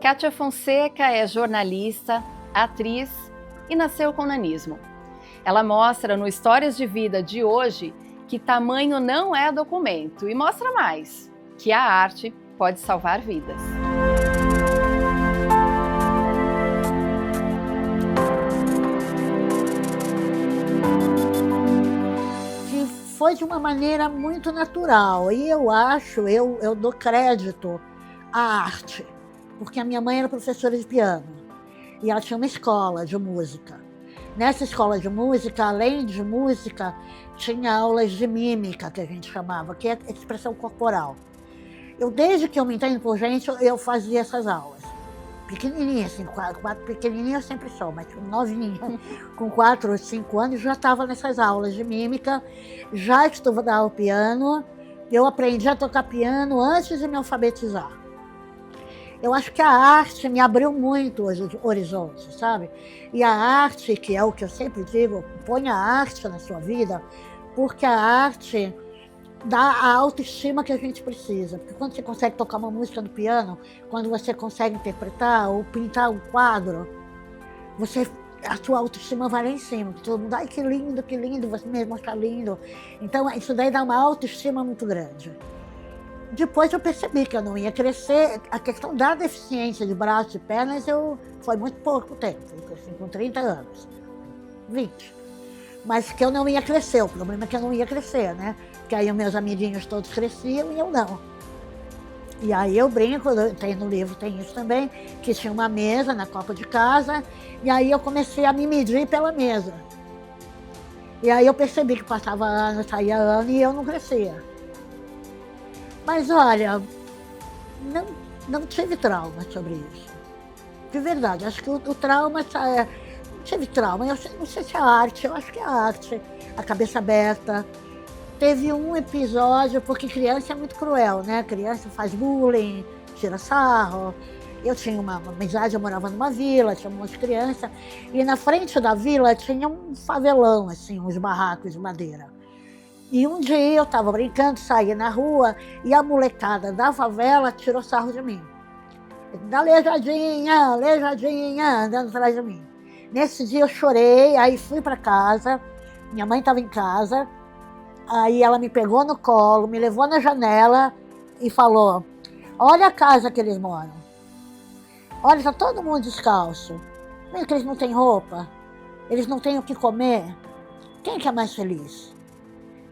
Kátia Fonseca é jornalista, atriz e nasceu com nanismo. Ela mostra no Histórias de Vida de hoje que tamanho não é documento e mostra mais, que a arte pode salvar vidas. Que foi de uma maneira muito natural e eu dou crédito à arte, porque a minha mãe era professora de piano e ela tinha uma escola de música. Nessa escola de música, além de música, tinha aulas de mímica, que a gente chamava, que é expressão corporal. Desde que eu me entendo por gente, eu fazia essas aulas. Pequenininha, assim, pequenininha eu sempre sou, mas novinha, com 4 ou 5 anos, já estava nessas aulas de mímica, já estudava piano. Eu aprendi a tocar piano antes de me alfabetizar. Eu acho que a arte me abriu muito os horizontes, sabe? E a arte, que é o que eu sempre digo, põe a arte na sua vida, porque a arte dá a autoestima que a gente precisa. Porque quando você consegue tocar uma música no piano, quando você consegue interpretar ou pintar um quadro, a sua autoestima vai lá em cima. Todo mundo, ai, que lindo, você mesmo acha lindo. Então, isso daí dá uma autoestima muito grande. Depois eu percebi que eu não ia crescer. A questão da deficiência de braços e pernas foi muito pouco tempo, assim, com 30 anos, 20. Mas que eu não ia crescer, o problema é que eu não ia crescer, né? Porque aí os meus amiguinhos todos cresciam e eu não. E aí eu brinco, no livro tem isso também, que tinha uma mesa na copa de casa, e aí eu comecei a me medir pela mesa. E aí eu percebi que passava ano, saía ano e eu não crescia. Mas olha, não tive trauma sobre isso. De verdade, acho que o trauma, não tive trauma, eu não sei se é arte, eu acho que é arte, a cabeça aberta. Teve um episódio, porque criança é muito cruel, né? Criança faz bullying, tira sarro. Eu tinha uma amizade, eu morava numa vila, tinha um monte de criança, e na frente da vila tinha um favelão, assim, uns barracos de madeira. E um dia eu estava brincando, saí na rua e a molecada da favela tirou sarro de mim. Aleijadinha, andando atrás de mim. Nesse dia eu chorei, aí fui para casa, minha mãe estava em casa, aí ela me pegou no colo, me levou na janela e falou, olha a casa que eles moram. Olha, está todo mundo descalço. Vê que eles não têm roupa, eles não têm o que comer. Quem que é mais feliz?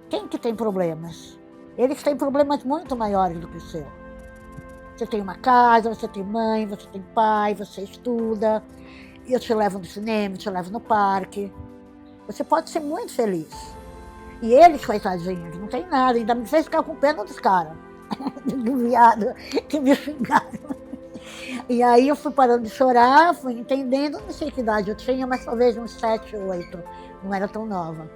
Quem que tem problemas? Eles têm problemas muito maiores do que o seu. Você tem uma casa, você tem mãe, você tem pai, você estuda, eu te levo no cinema, te levo no parque. Você pode ser muito feliz. E eles, coitadinhos, não tem nada, ainda me fez ficar com pena dos caras, do viado, que me xingaram. E aí eu fui parando de chorar, fui entendendo, não sei que idade eu tinha, mas talvez uns 7 ou 8, não era tão nova.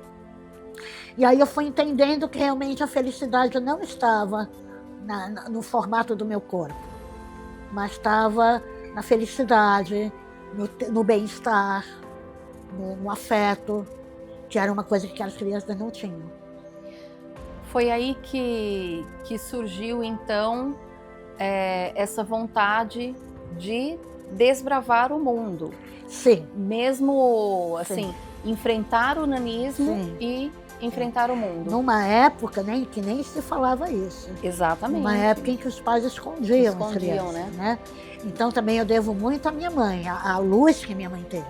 E aí eu fui entendendo que realmente a felicidade não estava no formato do meu corpo, mas estava na felicidade, no bem-estar, no afeto, que era uma coisa que as crianças não tinham. Foi aí que surgiu, então, essa vontade de desbravar o mundo. Sim. Mesmo, assim, Sim. Enfrentar o nanismo. Sim. E enfrentar o mundo. Numa época que nem se falava isso. Exatamente. Numa época em que os pais escondiam as crianças, né? Então também eu devo muito à minha mãe, a luz que minha mãe teve.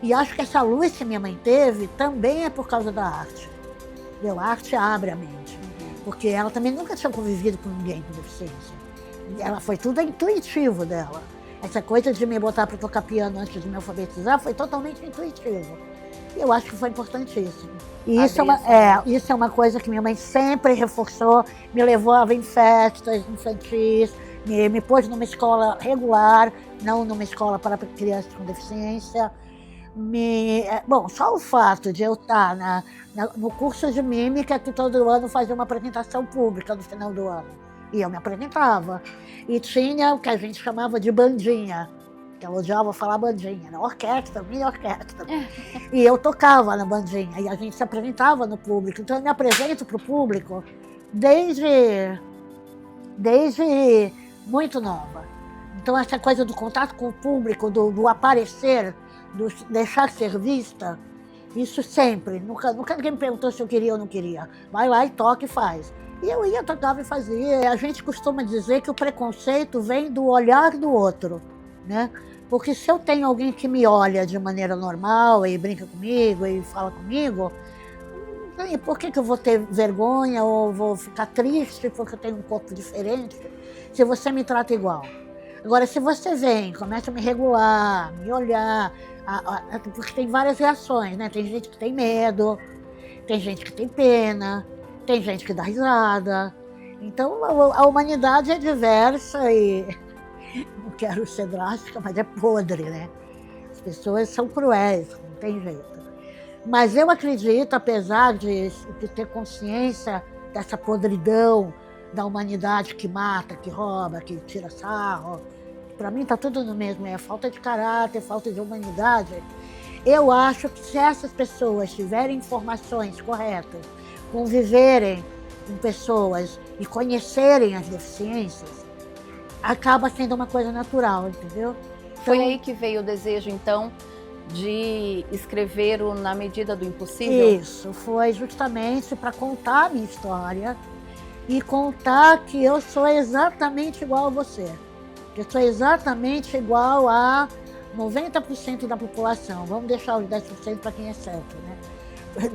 E acho que essa luz que minha mãe teve também é por causa da arte. A arte abre a mente. Porque ela também nunca tinha convivido com ninguém com deficiência. Foi tudo intuitivo dela. Essa coisa de me botar para tocar piano antes de me alfabetizar foi totalmente intuitivo. Eu acho que foi importantíssimo. E isso é uma coisa que minha mãe sempre reforçou, me levava em festas infantis, me pôs numa escola regular, não numa escola para crianças com deficiência. Bom, só o fato de eu estar no curso de mímica, que todo ano fazia uma apresentação pública no final do ano. E eu me apresentava. E tinha o que a gente chamava de bandinha, que ela odiava falar bandinha, era orquestra, minha orquestra. E eu tocava na bandinha, e a gente se apresentava no público. Então eu me apresento para o público desde muito nova. Então, essa coisa do contato com o público, do aparecer, do deixar ser vista, isso sempre. Nunca ninguém me perguntou se eu queria ou não queria. Vai lá e toca e faz. E eu ia, tocava e fazia. A gente costuma dizer que o preconceito vem do olhar do outro, né? Porque se eu tenho alguém que me olha de maneira normal e brinca comigo e fala comigo, e por que eu vou ter vergonha ou vou ficar triste porque eu tenho um corpo diferente se você me trata igual? Agora, se você vem, começa a me regular, me olhar, porque tem várias reações, né? Tem gente que tem medo, tem gente que tem pena, tem gente que dá risada. Então, a humanidade é diversa e não quero ser drástica, mas é podre, né? As pessoas são cruéis, não tem jeito. Mas eu acredito, apesar de ter consciência dessa podridão da humanidade que mata, que rouba, que tira sarro, para mim está tudo no mesmo, é falta de caráter, falta de humanidade. Eu acho que se essas pessoas tiverem informações corretas, conviverem com pessoas e conhecerem as deficiências, acaba sendo uma coisa natural, entendeu? Então, foi aí que veio o desejo, então, de escrever o Na Medida do Impossível? Isso, foi justamente para contar a minha história e contar que eu sou exatamente igual a você. Que eu sou exatamente igual a 90% da população. Vamos deixar os 10% para quem é certo, né?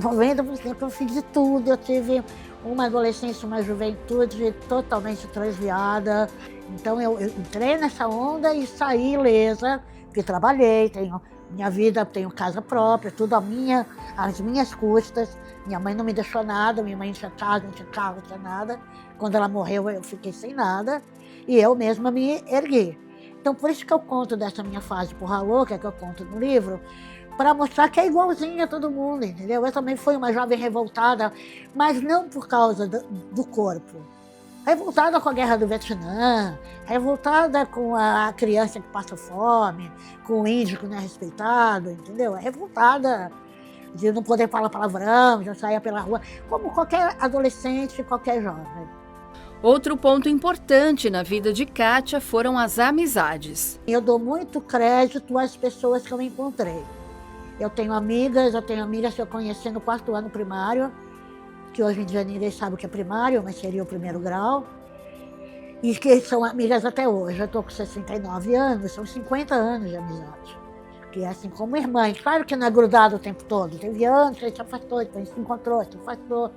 90% eu fiz de tudo, eu tive uma adolescência, uma juventude totalmente transviada. Então eu entrei nessa onda e saí ilesa, porque trabalhei, tenho minha vida, tenho casa própria, tudo às minhas custas. Minha mãe não me deixou nada, minha mãe não tinha casa, não tinha carro, não tinha nada. Quando ela morreu, eu fiquei sem nada e eu mesma me ergui. Então, por isso que eu conto dessa minha fase porra louca, que eu conto no livro, para mostrar que é igualzinha a todo mundo, entendeu? Eu também fui uma jovem revoltada, mas não por causa do corpo. Revoltada com a guerra do Vietnã, revoltada com a criança que passa fome, com o índio que não é respeitado, entendeu? Revoltada de não poder falar palavrão, já sair pela rua, como qualquer adolescente, qualquer jovem. Outro ponto importante na vida de Kátia foram as amizades. Eu dou muito crédito às pessoas que eu encontrei. Eu tenho amigas que eu conheci no 4º ano primário, que hoje em dia ninguém sabe o que é primário, mas seria o 1º grau, e que são amigas até hoje. Eu estou com 69 anos, são 50 anos de amizade, que é assim como irmã. E claro que não é grudado o tempo todo, teve anos que a gente se afastou, depois se encontrou, se afastou.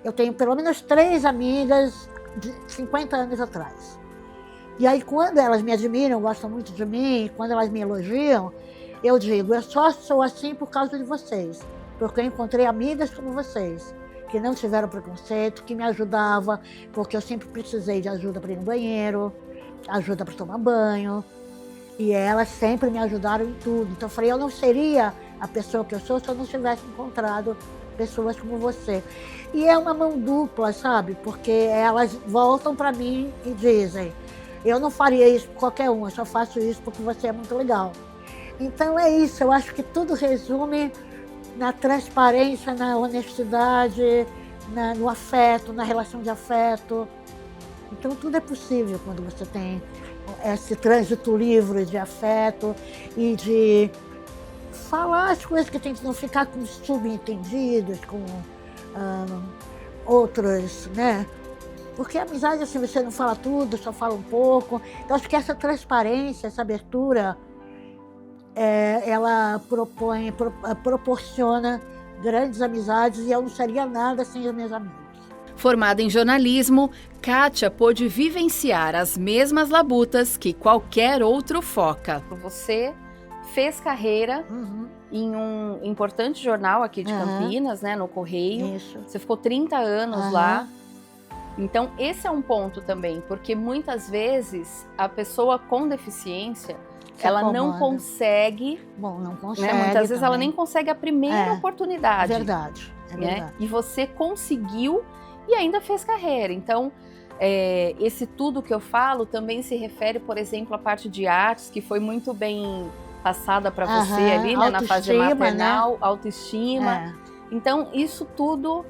Eu tenho pelo menos 3 amigas de 50 anos atrás. E aí quando elas me admiram, gostam muito de mim, quando elas me elogiam, eu digo, eu só sou assim por causa de vocês, porque eu encontrei amigas como vocês, que não tiveram preconceito, que me ajudavam, porque eu sempre precisei de ajuda para ir no banheiro, ajuda para tomar banho, e elas sempre me ajudaram em tudo. Então eu falei, eu não seria a pessoa que eu sou se eu não tivesse encontrado pessoas como você. E é uma mão dupla, sabe? Porque elas voltam para mim e dizem, eu não faria isso por qualquer um, eu só faço isso porque você é muito legal. Então é isso, eu acho que tudo resume na transparência, na honestidade, no afeto, na relação de afeto. Então tudo é possível quando você tem esse trânsito livre de afeto e de falar as coisas que tem que não ficar com subentendidos, com outros, né? Porque a amizade, assim, você não fala tudo, só fala um pouco. Então acho que essa transparência, essa abertura, ela proporciona grandes amizades e eu não seria nada sem os meus amigos. Formada em jornalismo, Kátia pôde vivenciar as mesmas labutas que qualquer outro foca. Você fez carreira em um importante jornal aqui de Campinas, né, no Correio. Isso. Você ficou 30 anos lá. Então, esse é um ponto também, porque muitas vezes a pessoa com deficiência, ela não consegue. Bom, não consegue. Né? Muitas vezes ela nem consegue a primeira oportunidade. Verdade, é verdade. Né? E você conseguiu e ainda fez carreira. Então, esse tudo que eu falo também se refere, por exemplo, à parte de artes, que foi muito bem passada para você ali, né, na fase maternal, né? Autoestima. Então, isso tudo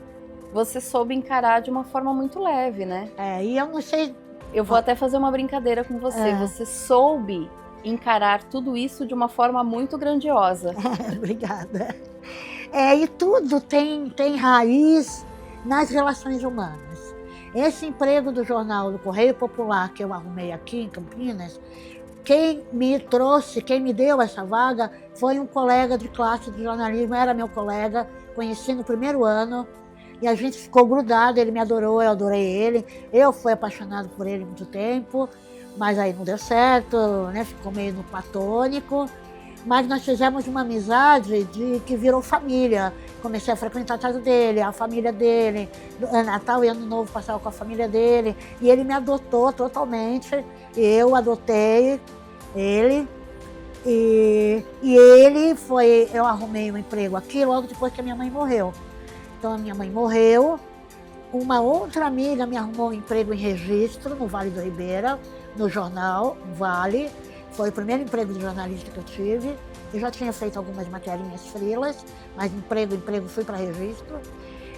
você soube encarar de uma forma muito leve, né? E eu não sei Eu vou até fazer uma brincadeira com você. Você soube encarar tudo isso de uma forma muito grandiosa. Obrigada. E tudo tem raiz nas relações humanas. Esse emprego do jornal do Correio Popular que eu arrumei aqui em Campinas, quem me trouxe, quem me deu essa vaga foi um colega de classe de jornalismo, era meu colega, conheci no primeiro ano, e a gente ficou grudado, ele me adorou, eu adorei ele, eu fui apaixonado por ele há muito tempo, mas aí não deu certo, né? Ficou meio no platônico, mas nós fizemos uma amizade que virou família. Comecei a frequentar a casa dele, a família dele, Natal e Ano Novo passava com a família dele, e ele me adotou totalmente, eu adotei ele, e ele foi, eu arrumei um emprego aqui logo depois que a minha mãe morreu. Então a minha mãe morreu, uma outra amiga me arrumou um emprego em registro no Vale do Ribeira, no jornal Vale. Foi o primeiro emprego de jornalista que eu tive. Eu já tinha feito algumas matérias freelas, mas emprego fui para registro.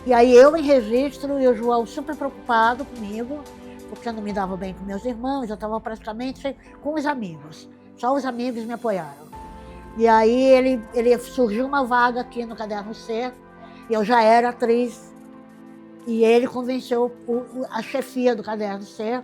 E aí eu em registro e o João super preocupado comigo, porque eu não me dava bem com meus irmãos, eu estava praticamente com os amigos. Só os amigos me apoiaram. E aí ele surgiu uma vaga aqui no Caderno C, eu já era atriz, e ele convenceu a chefia do Caderno C.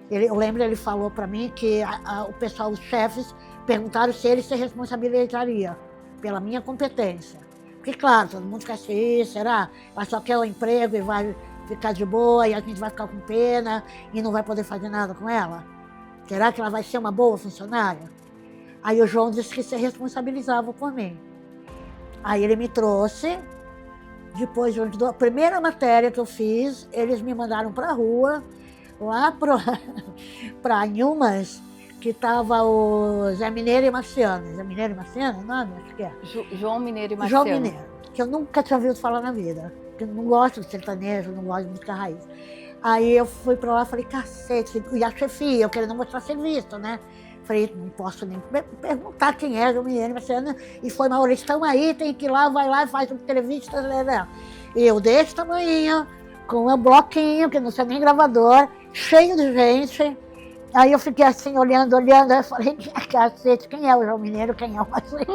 Eu lembro, ele falou para mim que o pessoal, os chefes, perguntaram se ele se responsabilizaria pela minha competência. Porque, claro, todo mundo fica assim, será? Ela só quer o emprego e vai ficar de boa, e a gente vai ficar com pena e não vai poder fazer nada com ela? Será que ela vai ser uma boa funcionária? Aí o João disse que se responsabilizava por mim. Aí ele me trouxe, depois da primeira matéria que eu fiz, eles me mandaram para a rua, lá para Nhumas, que estava o Zé Mineiro e Marciano. Zé Mineiro e Marciano, o nome? Acho que é. João Mineiro e Marciano. João Mineiro, que eu nunca tinha ouvido falar na vida. Porque eu não gosto de sertanejo, não gosto de música raiz. Aí eu fui para lá e falei, cacete, e a chefia, eu querendo mostrar serviço, né? Falei, não posso nem perguntar quem é João Mineiro e Marciano. E foi, Maurício, estão aí, tem que ir lá, vai lá, faz uma entrevista. Eu desse tamanho, com um bloquinho, que não sei nem gravador, cheio de gente. Aí eu fiquei assim, olhando, aí eu falei, cacete, quem é o João Mineiro, quem é o Marciano?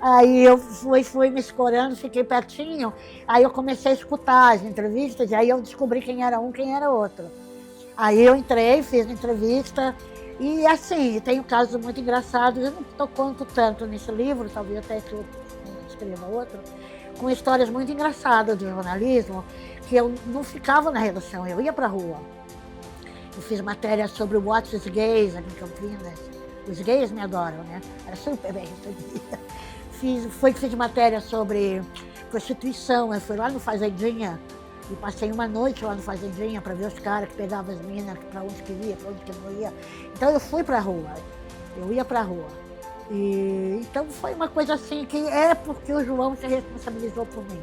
Aí eu fui me escorando, fiquei pertinho, aí eu comecei a escutar as entrevistas, e aí eu descobri quem era um, quem era outro. Aí eu entrei, fiz a entrevista, e assim, tem um caso muito engraçado, eu não conto tanto nesse livro, talvez até que eu escreva outro, com histórias muito engraçadas de jornalismo, que eu não ficava na redação, eu ia pra rua. Eu fiz matéria sobre o What's os Gays aqui em Campinas. Os gays me adoram, né? Era super bem recebida. Fiz matéria sobre prostituição, eu fui lá no Fazendinha e passei uma noite lá no Fazendinha para ver os caras que pegavam as minas, para onde queria, para onde que não ia. Então eu fui para a rua, eu ia para a rua. Então foi uma coisa assim que é porque o João se responsabilizou por mim,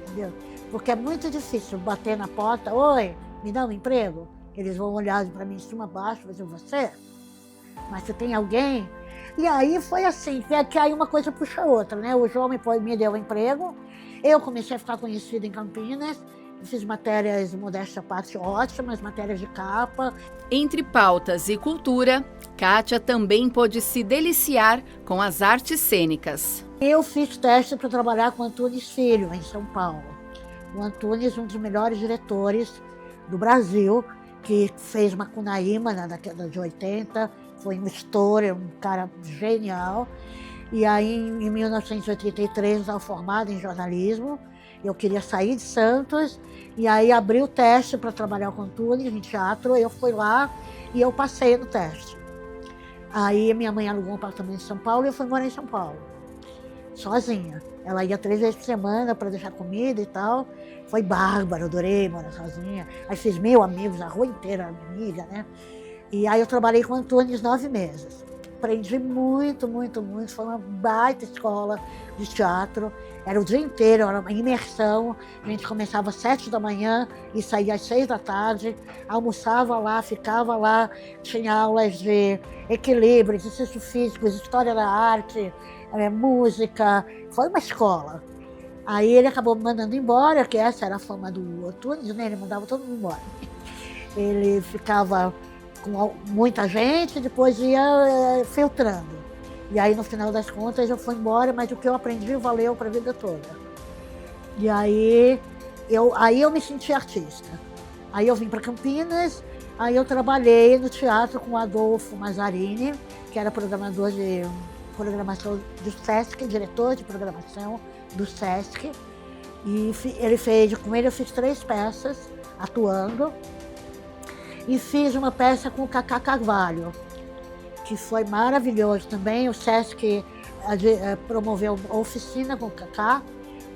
entendeu? Porque é muito difícil bater na porta, oi, me dá um emprego? Eles vão olhar para mim de cima a baixo, mas você? Mas você tem alguém? E aí foi assim, que aí uma coisa puxa a outra, né? O João me deu um emprego, eu comecei a ficar conhecida em Campinas, fiz matérias, modéstia à parte, ótimas, matérias de capa. Entre pautas e cultura, Kátia também pôde se deliciar com as artes cênicas. Eu fiz teste para trabalhar com Antunes Filho, em São Paulo. O Antunes, um dos melhores diretores do Brasil, que fez Macunaíma na década de 80, foi um estouro, um cara genial. E aí, em 1983, eu estava formada em jornalismo, eu queria sair de Santos, e aí abri o teste para trabalhar com Antunes em teatro, eu fui lá e eu passei no teste. Aí minha mãe alugou um apartamento em São Paulo e eu fui morar em São Paulo, sozinha. Ela ia 3 vezes por semana para deixar comida e tal. Foi bárbaro, adorei morar sozinha. Aí fiz 1000 amigos, a rua inteira amiga, né? E aí eu trabalhei com Antunes 9 meses. Aprendi muito, muito, muito. Foi uma baita escola de teatro. Era o dia inteiro, era uma imersão. A gente começava às 7 da manhã e saía às 6 da tarde. Almoçava lá, ficava lá. Tinha aulas de equilíbrio, exercícios físicos, história da arte, música. Foi uma escola. Aí ele acabou me mandando embora, que essa era a fama do Antunes, né? Ele mandava todo mundo embora. ele ficava com muita gente, depois ia filtrando. E aí, no final das contas, eu fui embora, mas o que eu aprendi valeu para a vida toda. E aí eu me senti artista. Aí eu vim para Campinas, aí eu trabalhei no teatro com o Adolfo Mazzarini, que era programador de programação do Sesc, diretor de programação do Sesc. E com ele eu fiz 3 peças, atuando. E fiz uma peça com o Cacá Carvalho, que foi maravilhoso também. O Sesc promoveu uma oficina com o Cacá,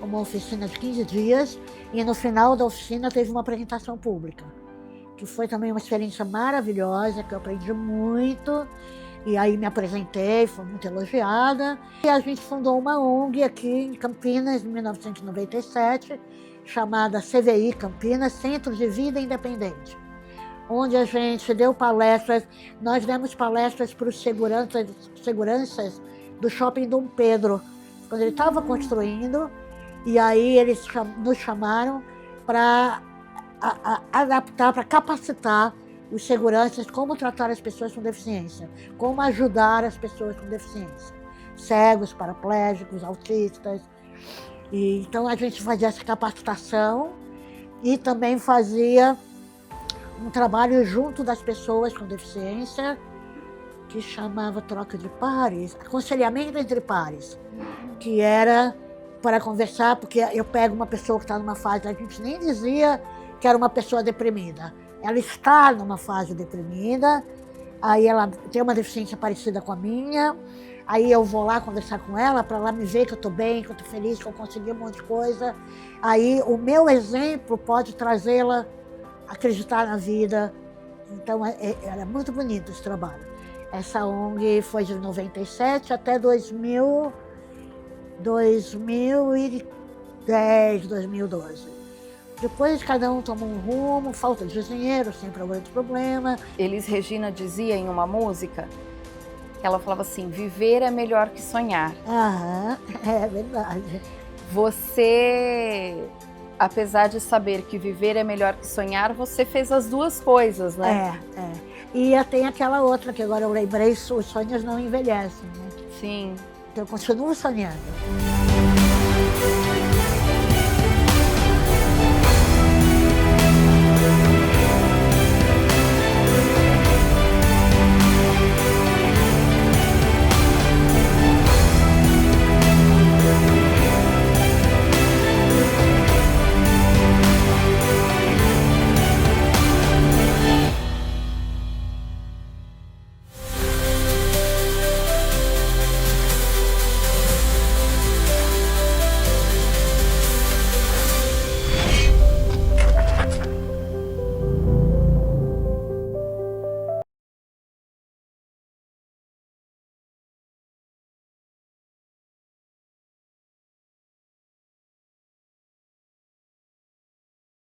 uma oficina de 15 dias, e no final da oficina teve uma apresentação pública, que foi também uma experiência maravilhosa, que eu aprendi muito, e aí me apresentei, fui muito elogiada. E a gente fundou uma ONG aqui em Campinas, em 1997, chamada CVI Campinas, Centro de Vida Independente, onde a gente deu palestras. Nós demos palestras para os seguranças do Shopping Dom Pedro, quando ele estava construindo, e aí eles nos chamaram para adaptar, para capacitar os seguranças como tratar as pessoas com deficiência, como ajudar as pessoas com deficiência, cegos, paraplégicos, autistas. E então a gente fazia essa capacitação e também fazia um trabalho junto das pessoas com deficiência, que chamava troca de pares, aconselhamento entre pares, que era para conversar, porque eu pego uma pessoa que está numa fase, a gente nem dizia que era uma pessoa deprimida. Ela está numa fase deprimida, aí ela tem uma deficiência parecida com a minha, aí eu vou lá conversar com ela para ela me ver que eu estou bem, que eu estou feliz, que eu consegui um monte de coisa. Aí o meu exemplo pode trazê-la a acreditar na vida. Então era muito bonito esse trabalho. Essa ONG foi de 97 até 2010, 2012. Depois cada um tomou um rumo, falta de dinheiro, sempre é outro problema. Elis Regina dizia em uma música, que ela falava assim, viver é melhor que sonhar. Aham, é verdade. Você, apesar de saber que viver é melhor que sonhar, você fez as duas coisas, né? É. E tem aquela outra que agora eu lembrei, os sonhos não envelhecem, né? Sim. Então eu continuo sonhando.